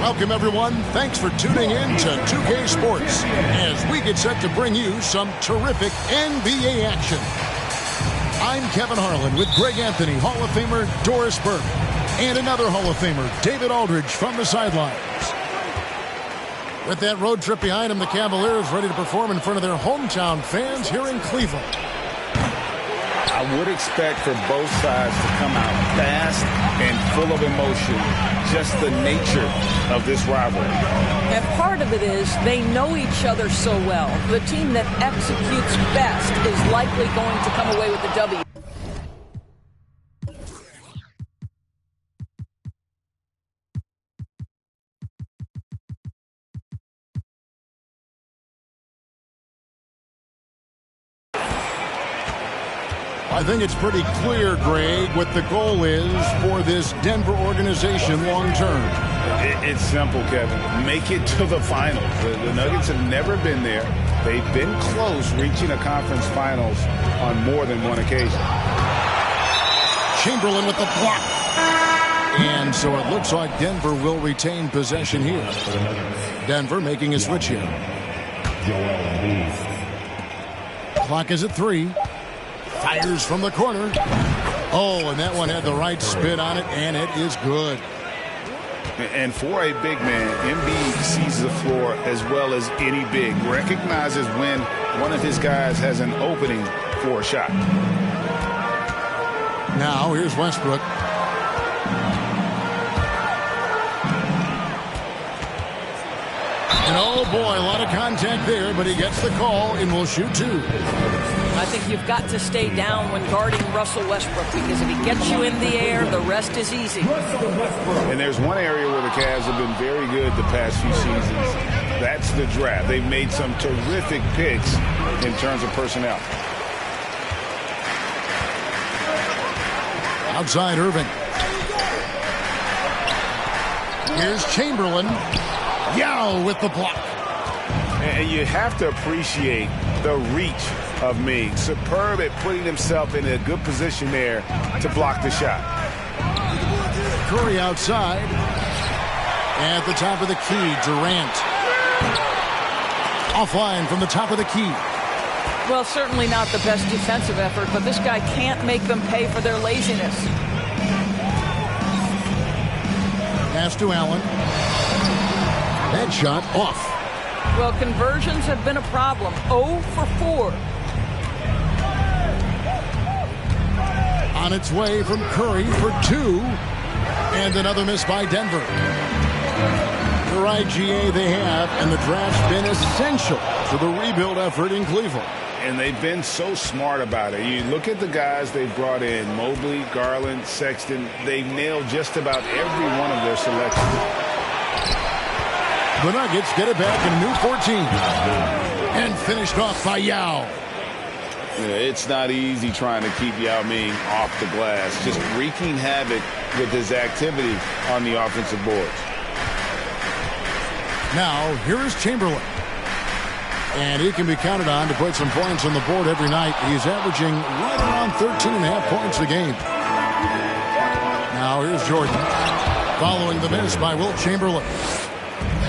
Welcome, everyone. Thanks for tuning in to 2K Sports as we get set to bring you some terrific NBA action. I'm Kevin Harlan with Greg Anthony, Hall of Famer Doris Burke, and another Hall of Famer, David Aldridge, from the sidelines. With that road trip behind him, the Cavaliers ready to perform in front of their hometown fans here in Cleveland. I would expect for both sides to come out fast and full of emotion, just the nature of this rivalry. And part of it is they know each other so well. The team that executes best is likely going to come away with the W. I think it's pretty clear, Greg, what the goal is for this Denver organization long term. It's simple, Kevin. Make it to the finals. The Nuggets have never been there. They've been close reaching a conference finals on more than one occasion. Chamberlain with the block. And so it looks like Denver will retain possession here. Denver making a switch here. Clock is at 3. Fires from the corner. Oh, and that one had the right spin on it, and it is good. And for a big man, Embiid sees the floor as well as any big. Recognizes when one of his guys has an opening for a shot. Now, here's Westbrook. And oh boy, a lot of contact there, but he gets the call and will shoot 2. I think you've got to stay down when guarding Russell Westbrook, because if he gets you in the air, the rest is easy. And there's one area where the Cavs have been very good the past few seasons. That's the draft. They've made some terrific picks in terms of personnel. Outside Irving. Here's Chamberlain. Yao with the block. And you have to appreciate the reach of Mig. Superb at putting himself in a good position there to block the shot. Curry outside. At the top of the key, Durant. Offline from the top of the key. Well, certainly not the best defensive effort, but this guy can't make them pay for their laziness. Pass to Allen. That shot off. Well, conversions have been a problem. 0 for 4. On its way from Curry for 2. And another miss by Denver. The right GA they have, and the draft's been essential to the rebuild effort in Cleveland. And they've been so smart about it. You look at the guys they've brought in, Mobley, Garland, Sexton. They've nailed just about every one of their selections. The Nuggets get it back in a new 14. And finished off by Yao. Yeah, it's not easy trying to keep Yao Ming off the glass. Just wreaking havoc with his activity on the offensive boards. Now, here is Chamberlain. And he can be counted on to put some points on the board every night. He's averaging right around 13.5 points a game. Now, here's Jordan. Following the miss by Wilt Chamberlain.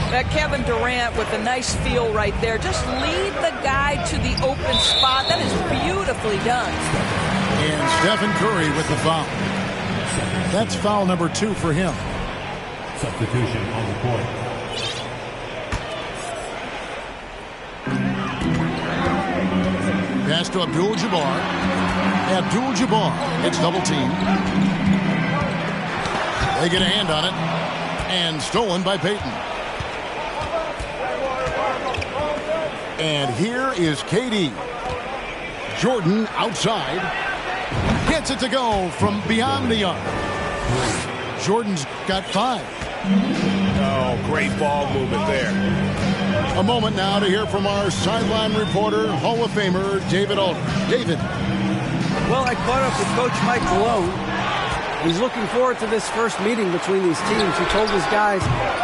That Kevin Durant with a nice feel right there. Just lead the guy to the open spot. That is beautifully done. And Stephen Curry with the foul. That's foul number 2 for him. Substitution on the court. Pass to Abdul-Jabbar. Abdul-Jabbar gets double teamed. They get a hand on it. And stolen by Payton. And here is KD. Jordan outside. Gets it to go from beyond the arc. Jordan's got 5. Oh, great ball movement there. A moment now to hear from our sideline reporter, Hall of Famer, David Aldridge. David. Well, I caught up with Coach Mike Malone. He's looking forward to this first meeting between these teams. He told his guys,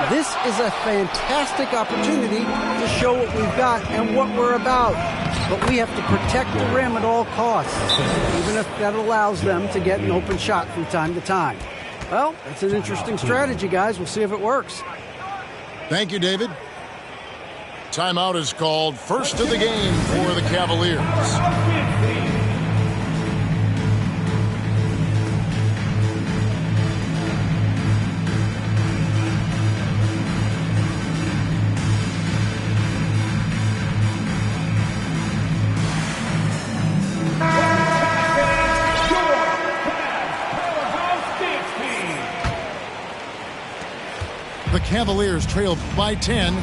this is a fantastic opportunity to show what we've got and what we're about. But we have to protect the rim at all costs, even if that allows them to get an open shot from time to time. Well, that's an interesting strategy, guys. We'll see if it works. Thank you, David. Timeout is called. First of the game for the Cavaliers. The Cavaliers trail by 10.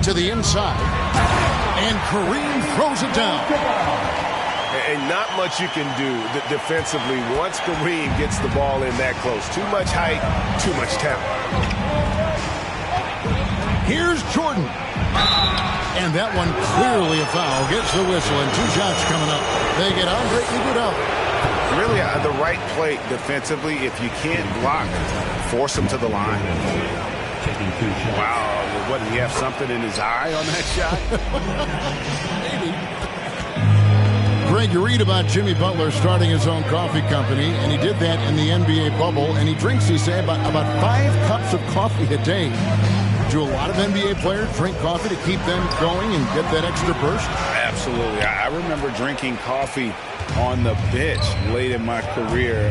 To the inside. And Kareem throws it down. And not much you can do defensively once Kareem gets the ball in that close. Too much height, too much talent. Here's Jordan. And that one clearly a foul. Gets the whistle and 2 shots coming up. They get Andre Iguodala. Really the right play defensively. If you can't block, force him to the line. Wow. What, did he have something in his eye on that shot? Maybe. Greg, you read about Jimmy Butler starting his own coffee company, and he did that in the NBA bubble, and he drinks, he said, about 5 cups of coffee a day. Do a lot of NBA players drink coffee to keep them going and get that extra burst? Absolutely. I remember drinking coffee on the bench late in my career.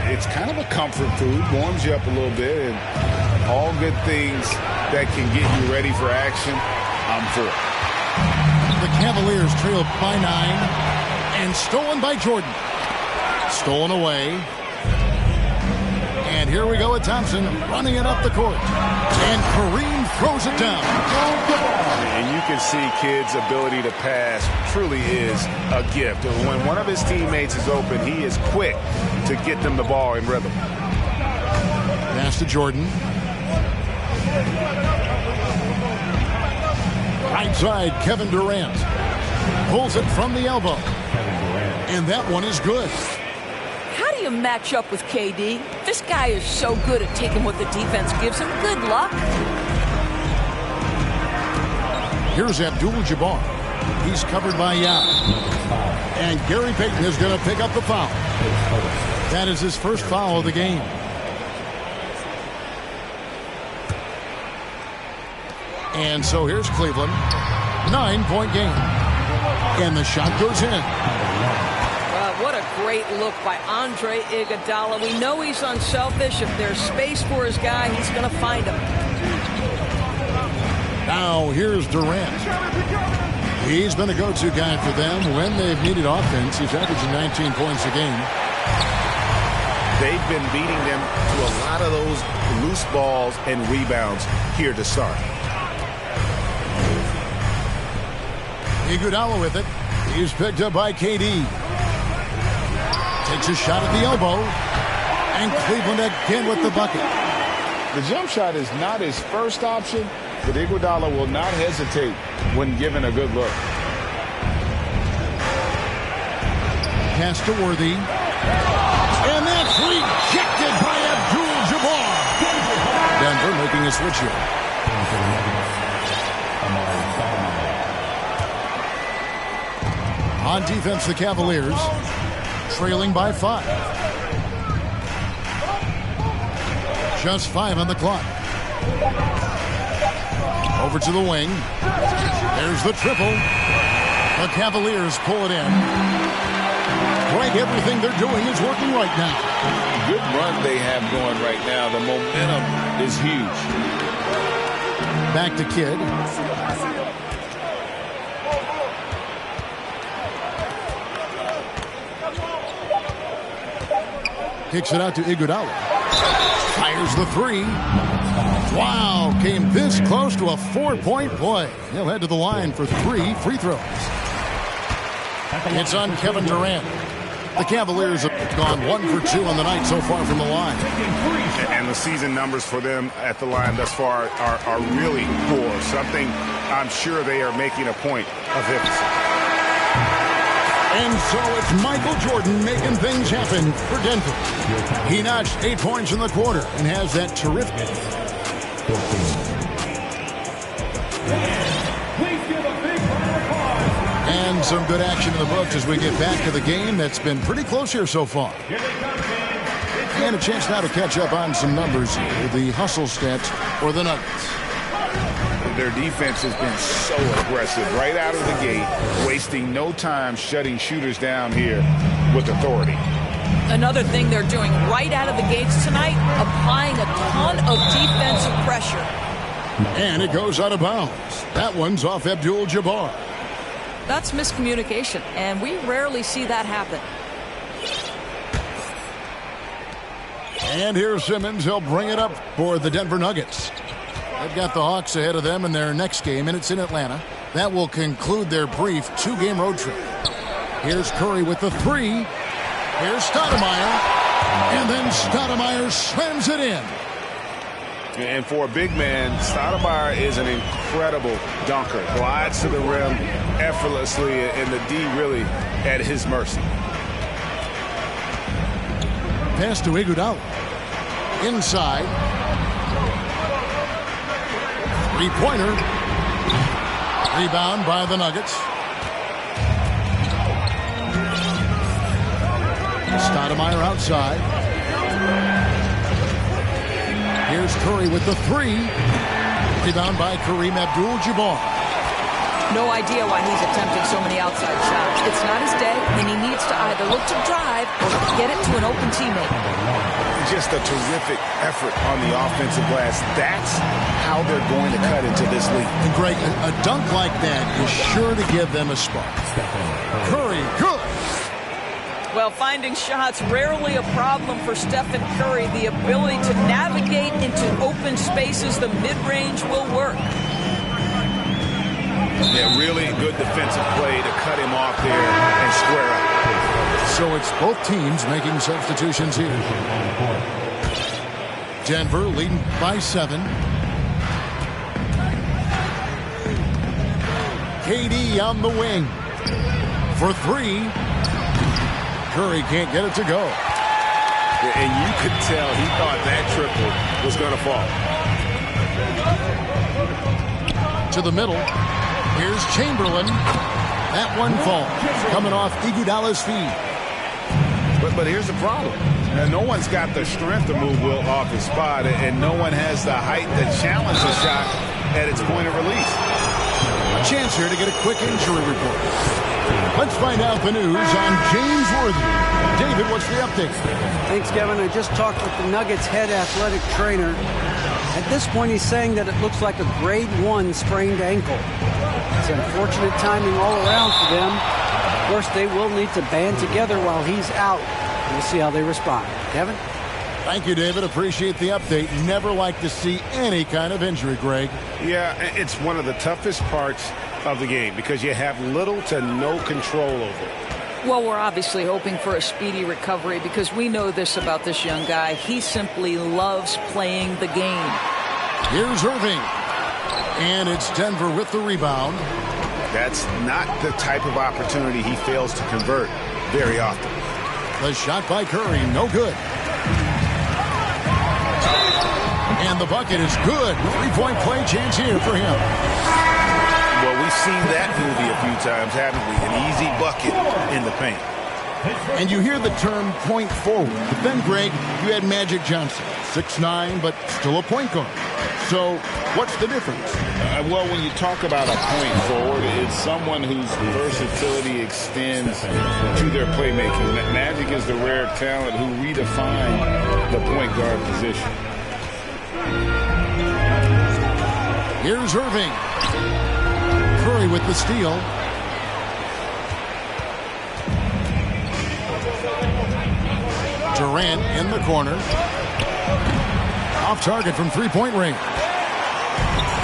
It's kind of a comfort food, warms you up a little bit, and all good things that can get you ready for action, I'm for it. The Cavaliers trail by 9 and stolen by Jordan. Stolen away. And here we go with Thompson running it up the court. And Kareem throws it down. And you can see kids' ability to pass truly is a gift. When one of his teammates is open, he is quick to get them the ball in rhythm. Pass to Jordan. Right side, Kevin Durant. Pulls it from the elbow. And that one is good. How do you match up with KD? This guy is so good at taking what the defense gives him. Good luck. Here's Abdul-Jabbar. He's covered by Yao. And Gary Payton is going to pick up the foul. That is his first foul of the game. And so here's Cleveland. 9-point game. And the shot goes in. What a great look by Andre Iguodala. We know he's unselfish. If there's space for his guy, he's going to find him. Now here's Durant. He's been a go-to guy for them when they've needed offense. He's averaging 19 points a game. They've been beating them to a lot of those loose balls and rebounds here to start. Iguodala with it. He's picked up by KD. Takes a shot at the elbow. And Cleveland again with the bucket. The jump shot is not his first option, but Iguodala will not hesitate when given a good look. Pass to Worthy. And that's rejected by Abdul-Jabbar. Denver making a switch here. On defense, the Cavaliers trailing by 5. Just 5 on the clock. Over to the wing. There's the triple. The Cavaliers pull it in. Greg, everything they're doing is working right now. Good run they have going right now. The momentum is huge. Back to Kidd. Kicks it out to Iguodala. Fires the 3. Wow, came this close to a 4-point play. He'll head to the line for 3 free throws. It's on Kevin Durant. The Cavaliers have gone 1 for 2 on the night so far from the line. And the season numbers for them at the line thus far are really poor. Something I'm sure they are making a point of emphasis. And so it's Michael Jordan making things happen for Denver. He notched 8 points in the quarter and has that terrific. And some good action in the books as we get back to the game that's been pretty close here so far. And a chance now to catch up on some numbers here. The hustle stats for the Nuggets. Their defense has been so aggressive right out of the gate, wasting no time shutting shooters down here with authority. Another thing they're doing right out of the gates tonight, applying a ton of defensive pressure. And it goes out of bounds. That one's off Abdul-Jabbar. That's miscommunication, and we rarely see that happen. And here's Simmons. He'll bring it up for the Denver Nuggets. They've got the Hawks ahead of them in their next game, and it's in Atlanta. That will conclude their brief two-game road trip. Here's Curry with the three. Here's Stoudemire. And then Stoudemire slams it in. And for a big man, Stoudemire is an incredible dunker. Glides to the rim effortlessly, and the D really at his mercy. Pass to Iguodala. Inside. Three-pointer. Rebound by the Nuggets. Stoudemire outside. Here's Curry with the three. Rebound by Kareem Abdul-Jabbar. No idea why he's attempting so many outside shots. It's not his day, and he needs to either look to drive or get it to an open teammate. Just a terrific effort on the offensive glass. That's how they're going to cut into this league. And Greg, a dunk like that is sure to give them a spark. Curry, good. Well, finding shots rarely a problem for Stephen Curry. The ability to navigate into open spaces, the mid-range will work. Yeah, really good defensive play to cut him off there and square up. So it's both teams making substitutions here. Denver leading by 7. KD on the wing for 3. Curry can't get it to go. And you could tell he thought that triple was going to fall. To the middle. Here's Chamberlain. That one falls. Coming off Iguodala's feet. But here's the problem. No one's got the strength to move Wilt off his spot, and no one has the height to challenge the shot at its point of release. A chance here to get a quick injury report. Let's find out the news on James Worthy. David, what's the update? Thanks, Kevin. I just talked with the Nuggets head athletic trainer. At this point, he's saying that it looks like a grade 1 sprained ankle. It's unfortunate timing all around for them. Of course, they will need to band together while he's out. We'll see how they respond. Kevin? Thank you, David. Appreciate the update. Never like to see any kind of injury, Greg. Yeah, it's one of the toughest parts of the game because you have little to no control over it. Well, we're obviously hoping for a speedy recovery because we know this about this young guy. He simply loves playing the game. Here's Irving. And it's Denver with the rebound. That's not the type of opportunity he fails to convert very often. The shot by Curry, no good. And the bucket is good. 3-point play chance here for him. Well, we've seen that movie a few times, haven't we? An easy bucket in the paint. And you hear the term point forward. But then, Greg, you had Magic Johnson, 6'9", but still a point guard. So what's the difference? Well, when you talk about a point forward, it's someone whose versatility extends to their playmaking. Magic is the rare talent who redefined the point guard position. Here's Irving. Curry with the steal. Durant in the corner. Off target from three-point range.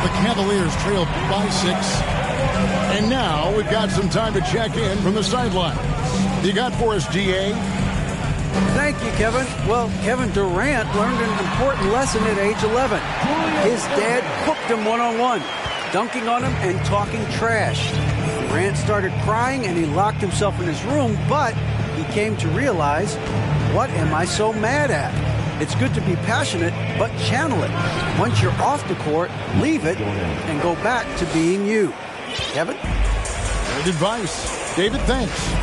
The Cavaliers trail by 6. And now we've got some time to check in from the sideline. You got for us, DA? Thank you, Kevin. Well, Kevin Durant learned an important lesson at age 11. His dad cooked him one-on-one, dunking on him and talking trash. Durant started crying and he locked himself in his room, but he came to realize, what am I so mad at? It's good to be passionate, but channel it. Once you're off the court, leave it and go back to being you. Kevin? Great advice. David, thanks.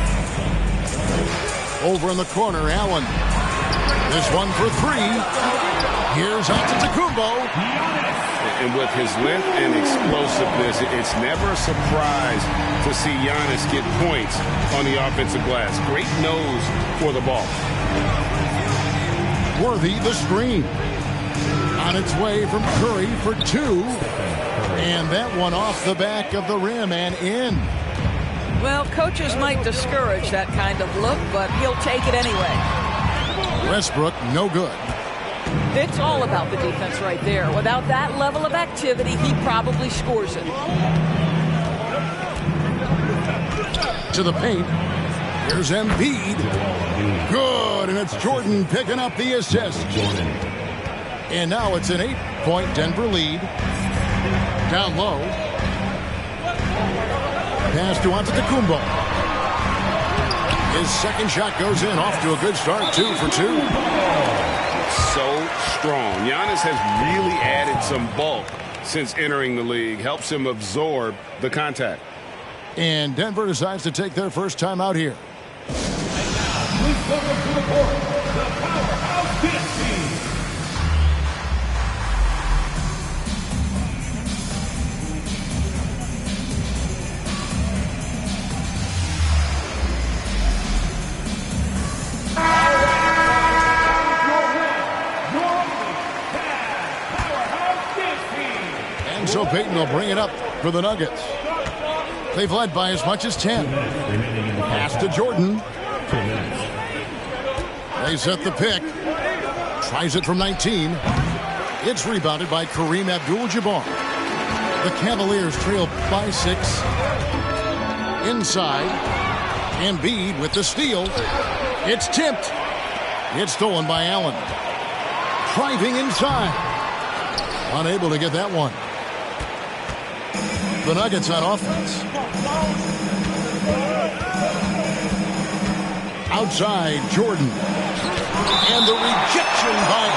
Over in the corner, Allen. This one for three. Here's Antetokounmpo. And with his length and explosiveness, it's never a surprise to see Giannis get points on the offensive glass. Great nose for the ball. Worthy the screen. On its way from Curry for two. And that one off the back of the rim and in. Well, coaches might discourage that kind of look, but he'll take it anyway. Westbrook, no good. It's all about the defense right there. Without that level of activity, he probably scores it. To the paint. Here's Embiid. Good, and it's Jordan picking up the assist. And now it's an 8-point Denver lead. Down low. Pass to Antetokounmpo. His second shot goes in. Off to a good start. 2 for 2. So strong. Giannis has really added some bulk since entering the league. Helps him absorb the contact. And Denver decides to take their first time out here. Please welcome to the court, the Powerhouse Dance Team. And so Payton will bring it up for the Nuggets. They've led by as much as 10. Pass to Jordan. They set the pick. Tries it from 19. It's rebounded by Kareem Abdul-Jabbar. The Cavaliers trail by 6. Inside. Embiid with the steal. It's tipped. It's stolen by Allen. Driving inside. Unable to get that one. The Nuggets on offense. Outside, Jordan. And the rejection by...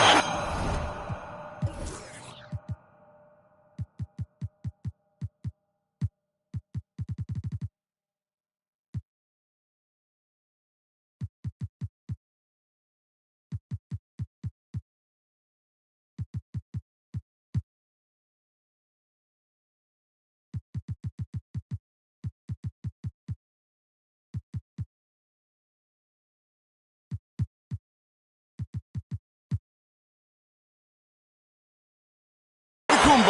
And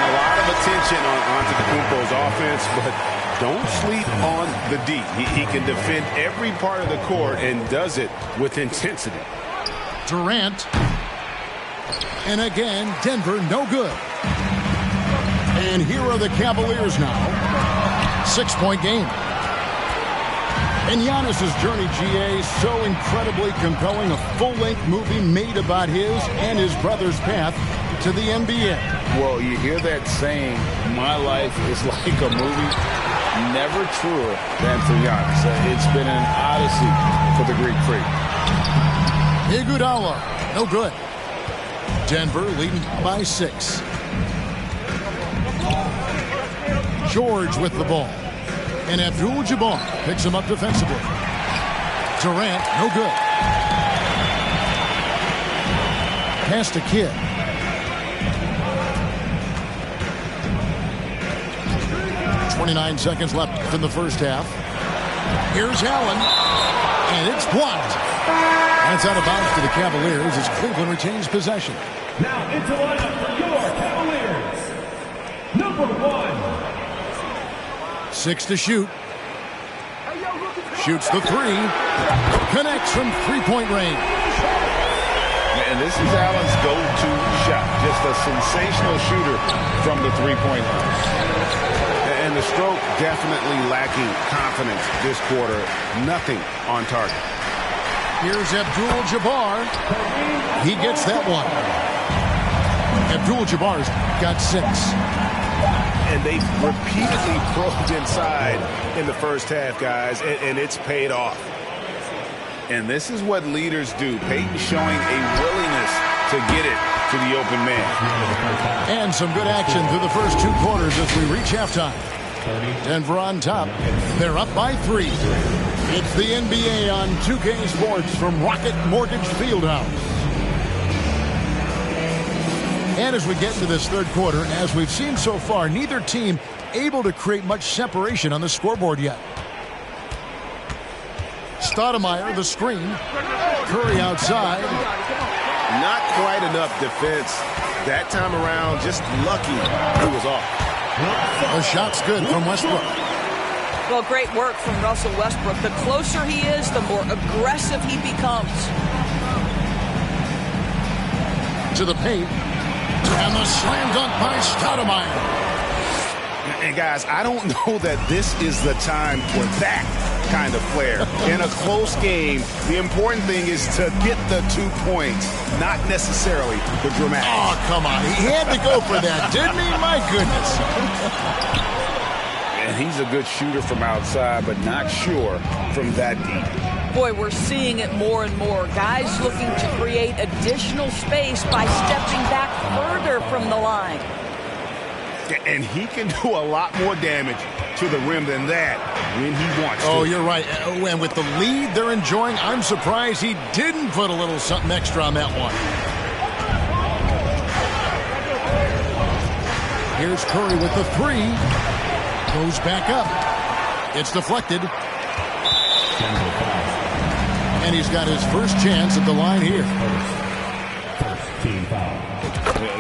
a lot of attention on Antetokounmpo's offense, but don't sleep on the D. He can defend every part of the court and does it with intensity. Durant. And again, Denver no good. And here are the Cavaliers now. 6-point game. And Giannis's journey, GA, so incredibly compelling. A full-length movie made about his and his brother's path to the NBA. Well, you hear that saying, my life is like a movie. Never truer than for Giannis. It's been an odyssey for the Greek Freak. Iguodala, no good. Denver leading by 6. George with the ball. And Abdul-Jabbar picks him up defensively. Durant, no good. Pass to Kidd. .29 seconds left in the first half. Here's Allen. And it's blocked. That's out of bounds to the Cavaliers as Cleveland retains possession. Now into lineup for your Cavaliers. Number 1. 6 to shoot. Shoots the 3. Connects from three-point range. And this is Allen's go-to shot. Just a sensational shooter from the three-point line. And the stroke definitely lacking confidence this quarter. Nothing on target. Here's Abdul-Jabbar. He gets that one. Abdul-Jabbar's got 6. And they repeatedly probed inside in the first half, guys, and it's paid off. And this is what leaders do. Payton showing a willingness to get it to the open man. And some good action through the first 2 quarters as we reach halftime. Denver on top. They're up by 3. It's the NBA on 2K Sports from Rocket Mortgage Fieldhouse. And as we get into this third quarter, as we've seen so far, neither team able to create much separation on the scoreboard yet. Stoudemire, the screen. Curry outside. Not quite enough defense that time around. Just lucky he was off. The shot's good from Westbrook. Well, great work from Russell Westbrook. The closer he is, the more aggressive he becomes. To the paint. And the slam dunk by Stoudemire. And guys, I don't know that this is the time for that kind of flair. In a close game, the important thing is to get the 2 points, not necessarily the dramatic. Oh, come on. He had to go for that, didn't he? My goodness. And he's a good shooter from outside, but not sure from that deep. Boy, we're seeing it more and more. Guys looking to create additional space by stepping back further from the line. And he can do a lot more damage to the rim than that when he wants to. Oh, you're right. And with the lead they're enjoying, I'm surprised he didn't put a little something extra on that one. Here's Curry with the 3. Goes back up. It's deflected. And he's got his first chance at the line here.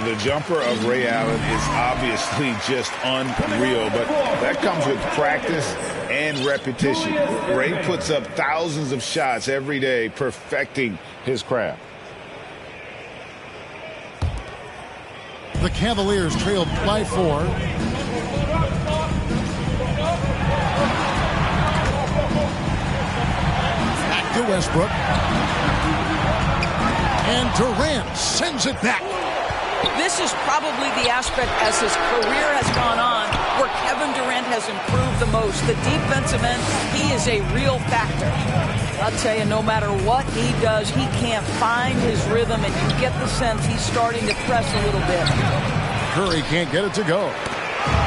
The jumper of Ray Allen is obviously just unreal, but that comes with practice and repetition. Ray puts up thousands of shots every day, perfecting his craft. The Cavaliers trailed by 4. Back to Westbrook. And Durant sends it back. This is probably the aspect as his career has gone on where Kevin Durant has improved the most. The defensive end, he is a real factor. I'll tell you, no matter what he does, he can't find his rhythm, and you get the sense he's starting to press a little bit. Curry can't get it to go.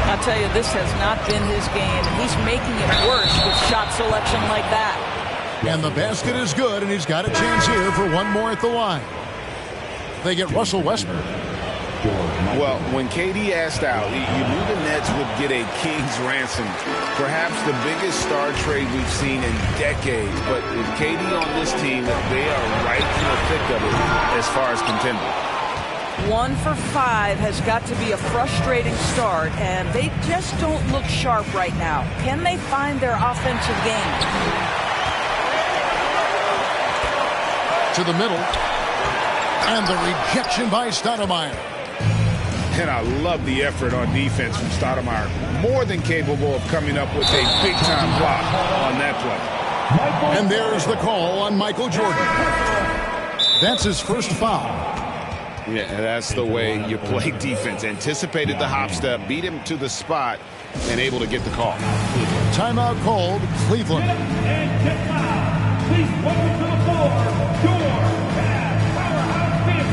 I'll tell you, this has not been his game. He's making it worse with shot selection like that. And the basket is good, and he's got a chance here for one more at the line. They get Russell Westbrook. Well, when KD asked out, you knew the Nets would get a king's ransom. Perhaps the biggest star trade we've seen in decades. But with KD on this team, they are right in the thick of it as far as contending. 1 for 5 has got to be a frustrating start, and they just don't look sharp right now. Can they find their offensive game? To the middle. And the rejection by Stoudemire. And I love the effort on defense from Stoudemire. More than capable of coming up with a big-time block on that play. And there's the call on Michael Jordan. That's his first foul. Yeah, and that's the way you play defense. Anticipated the hop step, beat him to the spot, and able to get the call. Timeout called, Cleveland. And check out. Please welcome to the floor, your powerhouse team.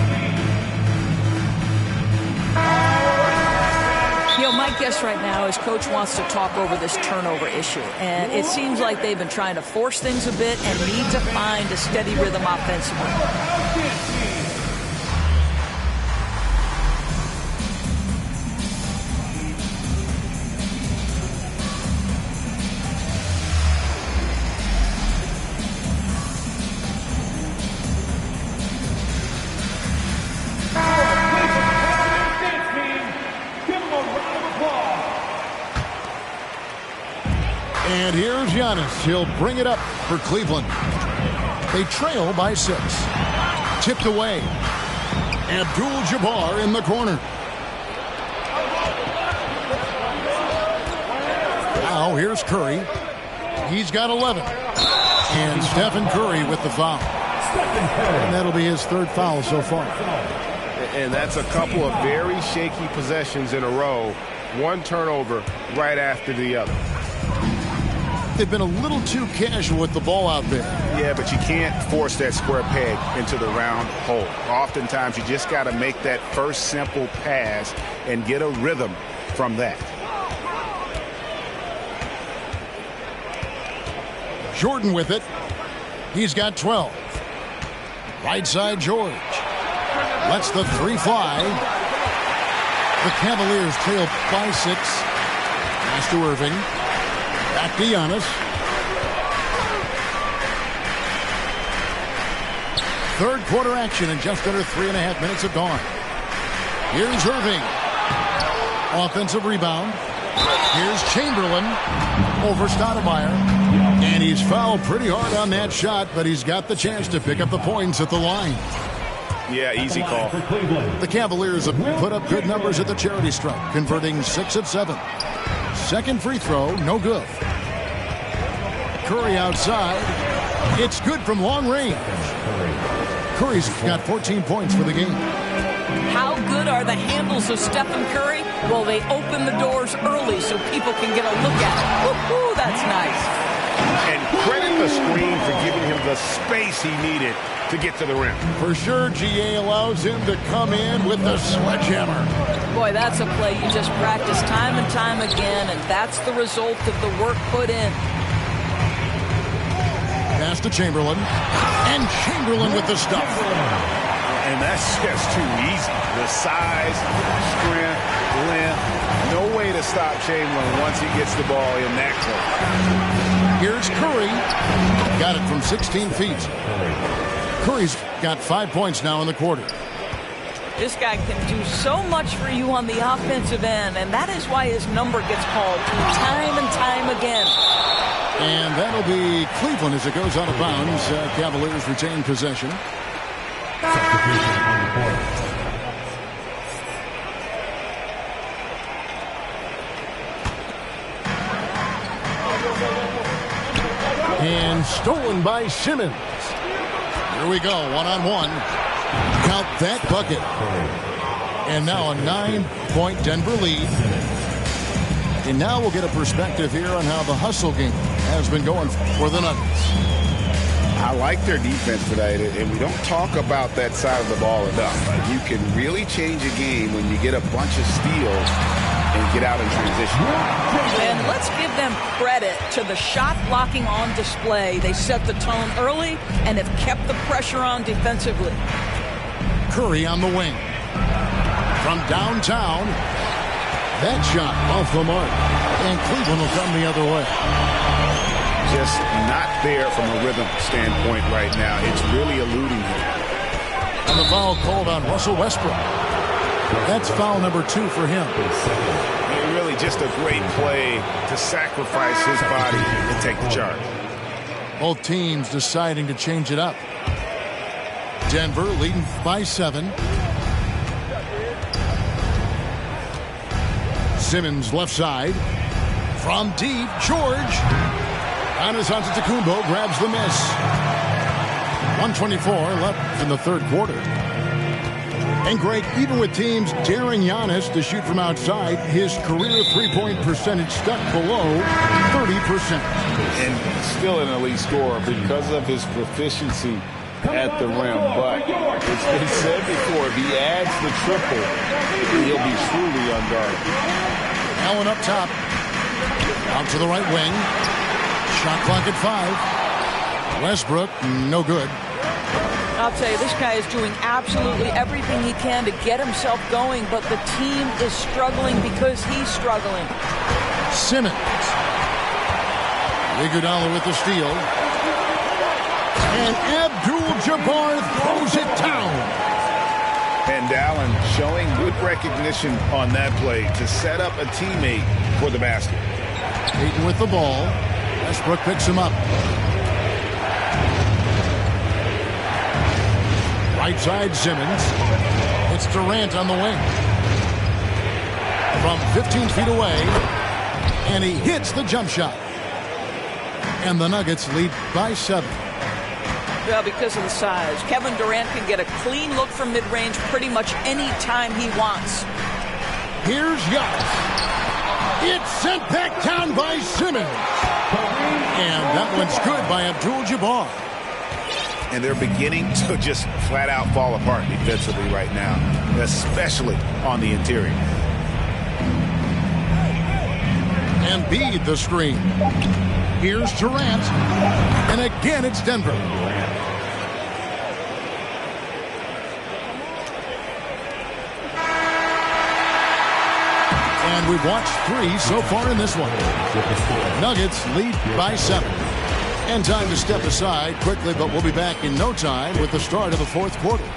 You know, my guess right now is Coach wants to talk over this turnover issue. And it seems like they've been trying to force things a bit and need to find a steady rhythm offensively. And here's Giannis. He'll bring it up for Cleveland. They trail by 6. Tipped away. Abdul-Jabbar in the corner. Now here's Curry. He's got 11. And Stephen Curry with the foul. And that'll be his third foul so far. And that's a couple of very shaky possessions in a row. One turnover right after the other. They've been a little too casual with the ball out there. Yeah, but you can't force that square peg into the round hole. Oftentimes, you just got to make that first simple pass and get a rhythm from that. Jordan with it. He's got 12. Right side, George. Lets the three fly. The Cavaliers trail by 6. Pass to Irving. Back to Giannis. Third quarter action in just under 3.5 minutes have gone. Here's Irving. Offensive rebound. Here's Chamberlain over Stoudemire. And he's fouled pretty hard on that shot, but he's got the chance to pick up the points at the line. Yeah, easy call. The Cavaliers have put up good numbers at the charity stripe, converting 6 of 7. Second free throw, no good. Curry outside. It's good from long range. Curry's got 14 points for the game. How good are the handles of Stephen Curry? Well, they open the doors early so people can get a look at it. Woo-hoo, that's nice. And credit the screen for giving him the space he needed to get to the rim. For sure, GA allows him to come in with the sledgehammer. Boy, that's a play you just practice time and time again, and that's the result of the work put in. Pass to Chamberlain. And Chamberlain with the stuff. And that's just too easy. The size, strength, length. No way to stop Chamberlain once he gets the ball in that close. Here's Curry. Got it from 16 feet. Curry's got 5 points now in the quarter. This guy can do so much for you on the offensive end, and that is why his number gets called time and time again. And that'll be Cleveland as it goes out of bounds. Cavaliers retain possession. And stolen by Simmons. Here we go, one-on-one. Count that bucket. And now a 9-point Denver lead. And now we'll get a perspective here on how the hustle game has been going for the Nuggets. I like their defense tonight, and we don't talk about that side of the ball enough. You can really change a game when you get a bunch of steals and get out in transition. And let's give them credit to the shot blocking on display. They set the tone early and have kept the pressure on defensively. Curry on the wing. From downtown. That shot off the mark. And Cleveland will come the other way. Just not there from a rhythm standpoint right now. It's really eluding him. And the foul called on Russell Westbrook. That's foul number 2 for him. Really just a great play to sacrifice his body and take the charge. Both teams deciding to change it up. Denver leading by 7. Simmons left side. From deep, George. Giannis Antetokounmpo grabs the miss. 1:24 left in the third quarter. And Greg, even with teams daring Giannis to shoot from outside, his career three-point percentage stuck below 30%. And still an elite scorer because of his proficiency at the rim. But it's been said before, if he adds the triple, he'll be truly unguarded. Allen up top. Out to the right wing. Shot clock at 5. Westbrook, no good. I'll tell you, this guy is doing absolutely everything he can to get himself going, but the team is struggling because he's struggling. Simmons. Iguodala with the steal. And Abdul-Jabbar throws it down. And Allen showing good recognition on that play to set up a teammate for the basket. Ayton with the ball. Westbrook picks him up. Right side, Simmons. It's Durant on the wing. From 15 feet away. And he hits the jump shot. And the Nuggets lead by 7. Well, because of the size. Kevin Durant can get a clean look from mid-range pretty much any time he wants. Here's Giannis. It's sent back down by Simmons. And that one's good by Abdul-Jabbar. And they're beginning to just flat out fall apart defensively right now, especially on the interior. Embiid the screen. Here's Durant. And again, it's Denver. And we've watched 3 so far in this one. Nuggets lead by 7. And time to step aside quickly, but we'll be back in no time with the start of the 4th quarter.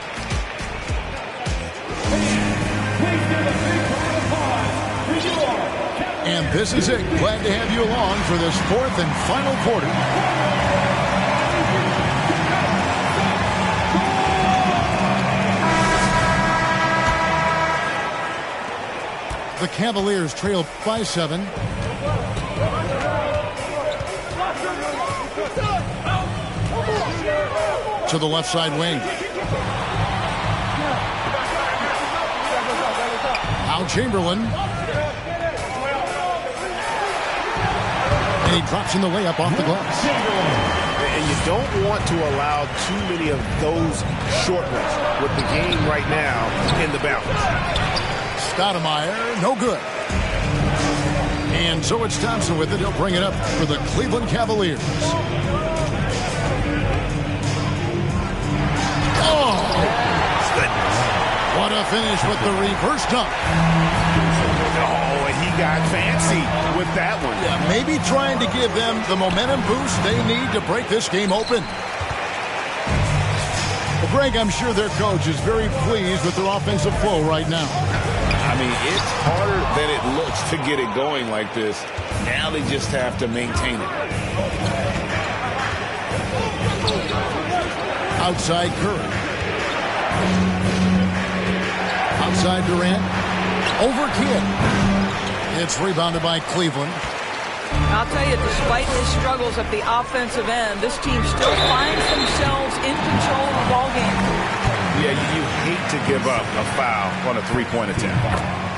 And this is it. Glad to have you along for this 4th and final quarter. The Cavaliers trail by 7. To the left side wing. Al Chamberlain. And he drops in the layup off the glass. And you don't want to allow too many of those short ones with the game right now in the balance. Stoudemire, no good. And so it's Thompson with it. He'll bring it up for the Cleveland Cavaliers. Oh! Goodness. What a finish with the reverse dunk. Oh, and he got fancy with that one. Yeah, maybe trying to give them the momentum boost they need to break this game open. Well, Greg, I'm sure their coach is very pleased with their offensive flow right now. I mean, it's harder than it looks to get it going like this. Now they just have to maintain it. Outside Curry. Outside Durant. Over Kidd. It's rebounded by Cleveland. I'll tell you, despite his struggles at the offensive end, this team still finds themselves in control of the ball game. Yeah, you hate to give up a foul on a three-point attempt.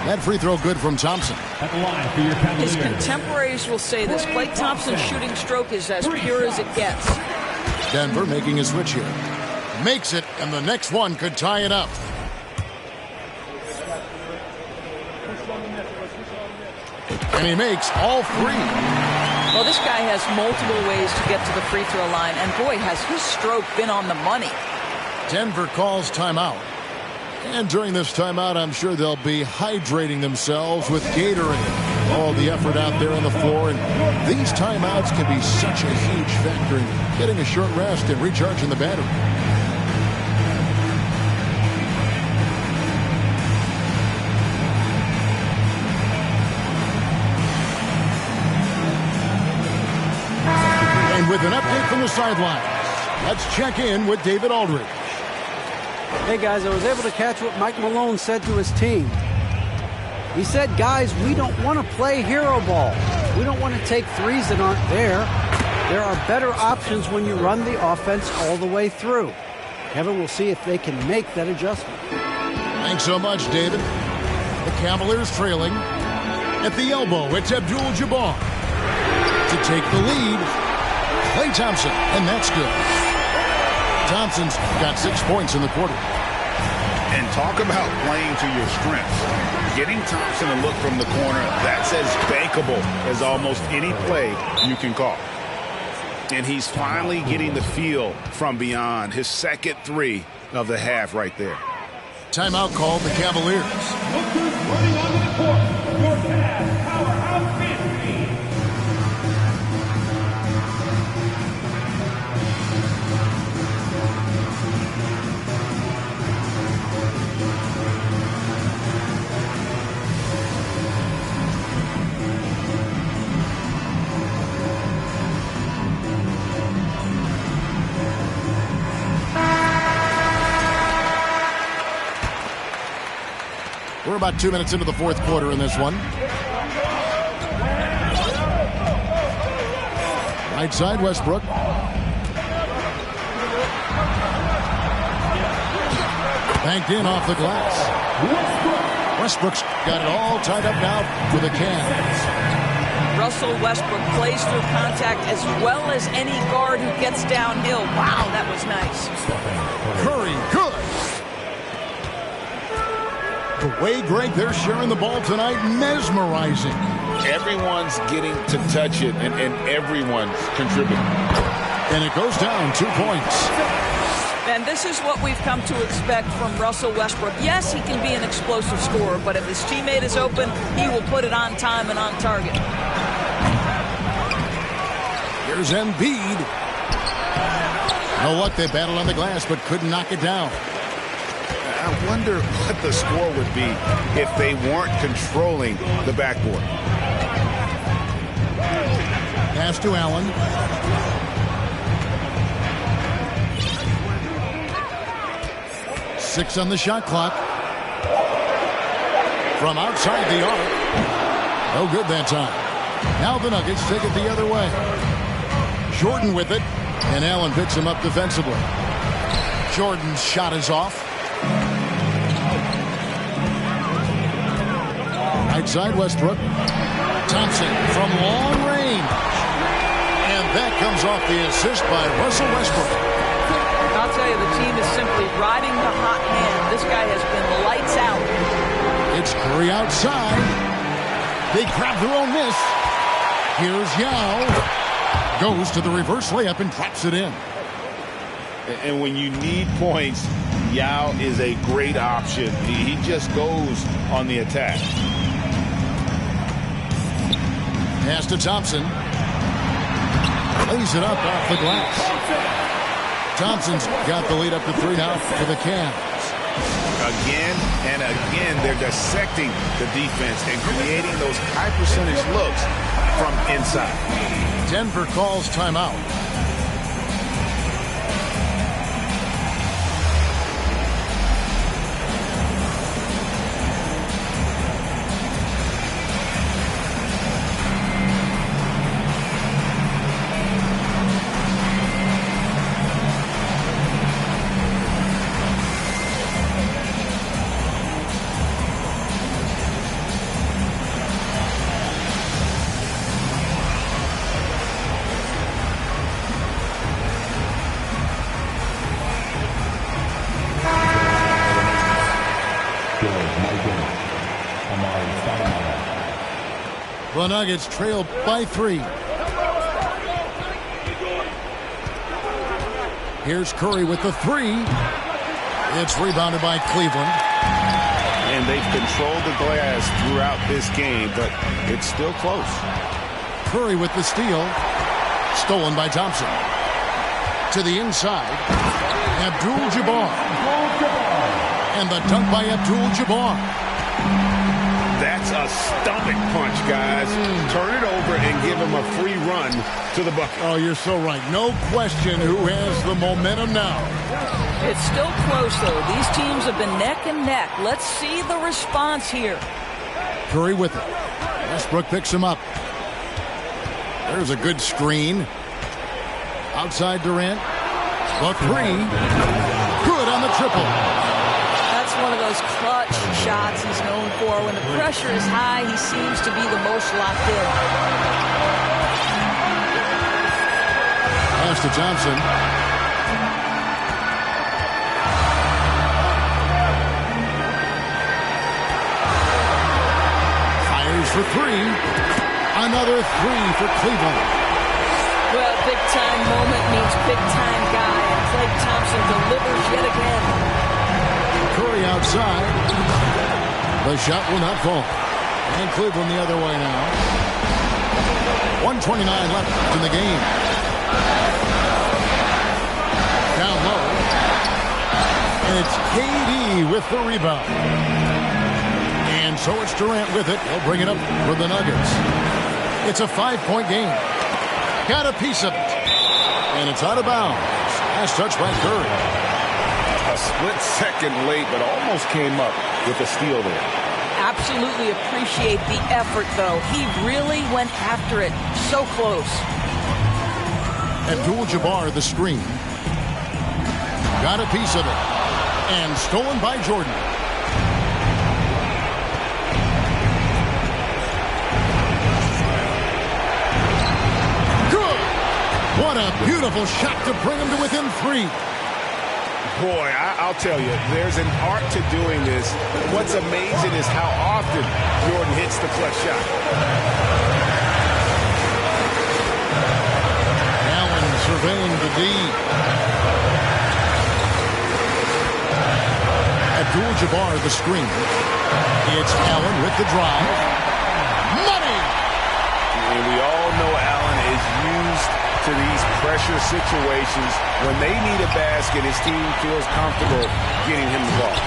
That free throw good from Thompson. At the line for your Cavaliers. His contemporaries will say this. Klay Thompson's shooting stroke is as pure as it gets. Denver making a switch here. Makes it, and the next one could tie it up. And he makes all 3. Well, this guy has multiple ways to get to the free throw line, and boy, has his stroke been on the money. Denver calls timeout. And during this timeout, I'm sure they'll be hydrating themselves with Gatorade. All the effort out there on the floor, and these timeouts can be such a huge factor in getting a short rest and recharging the battery. With an update from the sidelines, let's check in with David Aldridge. Hey, guys, I was able to catch what Mike Malone said to his team. He said, guys, we don't want to play hero ball. We don't want to take threes that aren't there. There are better options when you run the offense all the way through. Kevin will see if they can make that adjustment. Thanks so much, David. The Cavaliers trailing. At the elbow, it's Abdul-Jabbar. To take the lead, Klay Thompson, and that's good. Thompson's got 6 points in the quarter. And talk about playing to your strengths. Getting Thompson a look from the corner, that's as bankable as almost any play you can call. And he's finally getting the feel from beyond. His second 3 of the half right there. Timeout called the Cavaliers. Look who's running onto the court. Your Cavs powerhouse fantasy. We're about 2 minutes into the 4th quarter in this one. Right side, Westbrook. Banked in off the glass. Westbrook's got it all tied up now for the Cavs. Russell Westbrook plays through contact as well as any guard who gets downhill. Wow, that was nice. Curry, good. The way, Greg, they're sharing the ball tonight, mesmerizing. Everyone's getting to touch it, and everyone's contributing. And it goes down 2 points. And this is what we've come to expect from Russell Westbrook. Yes, he can be an explosive scorer, but if his teammate is open, he will put it on time and on target. Here's Embiid. No luck, they battled on the glass, but couldn't knock it down. I wonder what the score would be if they weren't controlling the backboard. Pass to Allen. Six on the shot clock. From outside the arc. No good that time. Now the Nuggets take it the other way. Jordan with it. And Allen picks him up defensively. Jordan's shot is off. Right side Westbrook. Thompson from long range. And that comes off the assist by Russell Westbrook. I'll tell you, the team is simply riding the hot hand. This guy has been lights out. It's Curry outside. They grab their own miss. Here's Yao. Goes to the reverse layup and drops it in. And when you need points, Yao is a great option. He just goes on the attack. Pass to Thompson. Lays it up off the glass. Thompson's got the lead up to 3 now for the Cavs. Again and again, they're dissecting the defense and creating those high percentage looks from inside. Denver calls timeout. The Nuggets trail by 3. Here's Curry with the 3. It's rebounded by Cleveland. And they've controlled the glass throughout this game, but it's still close. Curry with the steal. Stolen by Thompson. To the inside. Abdul-Jabbar. And the dunk by Abdul-Jabbar. That's a stomach punch, guys. Turn it over and give him a free run to the bucket. Oh, you're so right. No question who has the momentum now. It's still close, though. These teams have been neck and neck. Let's see the response here. Curry with it. Westbrook picks him up. There's a good screen. Outside Durant. The 3. Good on the triple. That's one of those clutch shots he's known for. When the pressure is high, he seems to be the most locked in. Pass to Thompson. Fires for 3. Another 3 for Cleveland. Well, big-time moment means big-time guy. And Klay Thompson delivers yet again. Curry outside. The shot will not fall. And Cleveland the other way now. 1:29 left in the game. Down low. And it's KD with the rebound. And so it's Durant with it. He'll bring it up for the Nuggets. It's a 5-point game. Got a piece of it. And it's out of bounds. Last touch by Curry. A split second late, but almost came up with a steal there. Absolutely appreciate the effort, though. He really went after it. So close. Abdul-Jabbar the screen. Got a piece of it. And stolen by Jordan. Good! What a beautiful shot to bring him to within 3. Boy, I'll tell you, there's an art to doing this. What's amazing is how often Jordan hits the clutch shot. surveying the D. Abdul-Jabbar the screen. It's Allen with the drive. Money! And we all know Allen is used to these pressure situations. When they need a basket, his team feels comfortable getting him the ball.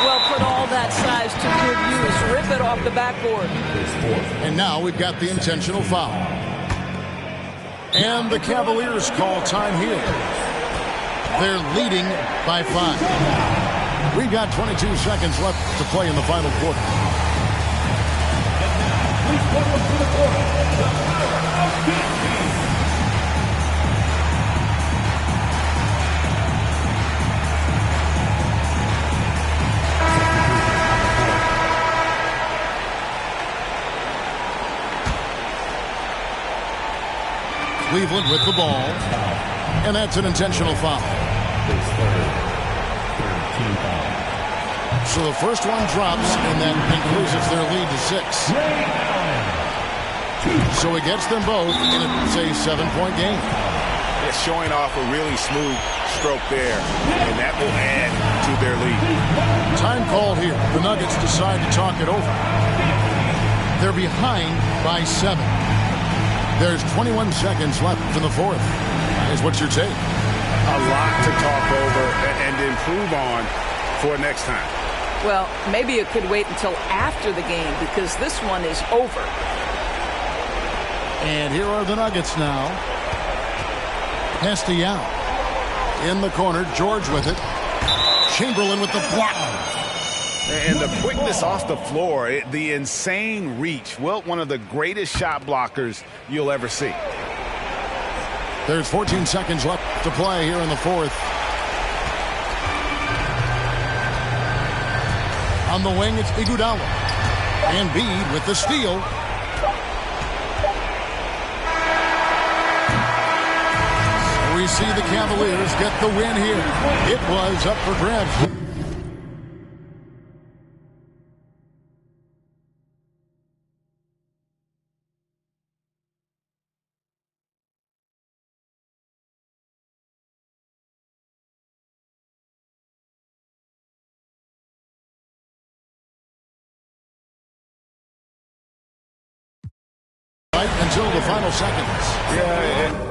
Well, put all that size to good use. Rip it off the backboard. And now we've got the intentional foul. And the Cavaliers call time here. They're leading by 5. We've got 22 seconds left to play in the final quarter. Please welcome to the court, the powerhouse team. Cleveland with the ball. And that's an intentional foul. So the first one drops, and that increases their lead to 6. So it gets them both, and it's a 7-point game. It's showing off a really smooth stroke there, and that will add to their lead. Time called here. The Nuggets decide to talk it over. They're behind by 7. There's 21 seconds left in the fourth. Is what you're taking. A lot to talk over and improve on for next time. Well, maybe it could wait until after the game because this one is over. And here are the Nuggets now. Hesty out. In the corner, George with it. Chamberlain with the block. And the quickness off the floor, the insane reach. Well, one of the greatest shot blockers you'll ever see. There's 14 seconds left to play here in the fourth. On the wing, it's Iguodala. And Embiid with the steal. We see the Cavaliers get the win here. It was up for grabs. Until the final seconds. Yeah,